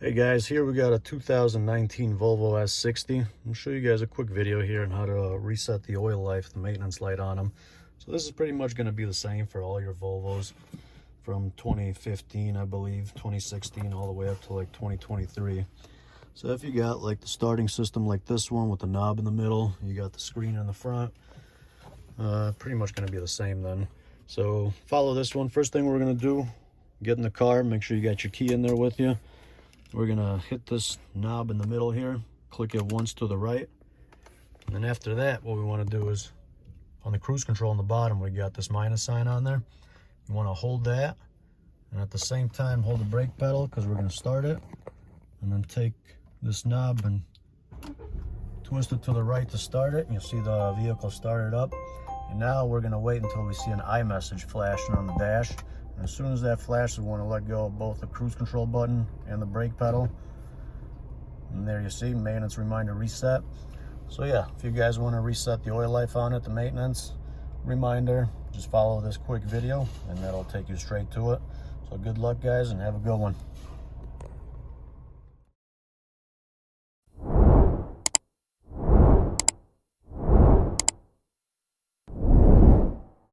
Hey guys, here we got a 2019 Volvo S60. I'll show you guys a quick video here on how to reset the oil life, the maintenance light on them. So this is pretty much going to be the same for all your Volvos from 2015, I believe, 2016, all the way up to like 2023. So if you got like the starting system like this one with the knob in the middle, you got the screen in the front, pretty much going to be the same then. So follow this one. First thing we're going to do, get in the car, make sure you got your key in there with you. We're gonna hit this knob in the middle here, click it once to the right, and then after that what we want to do is on the cruise control on the bottom we got this minus sign on there. You want to hold that and at the same time hold the brake pedal because we're going to start it, and then take this knob and twist it to the right to start it, and you'll see the vehicle started up. And now we're going to wait until we see an iMessage flashing on the dash. As soon as that flashes, we want to let go of both the cruise control button and the brake pedal. And there you see, maintenance reminder reset. So yeah, if you guys want to reset the oil life on it, the maintenance reminder, just follow this quick video and that'll take you straight to it. So good luck guys and have a good one.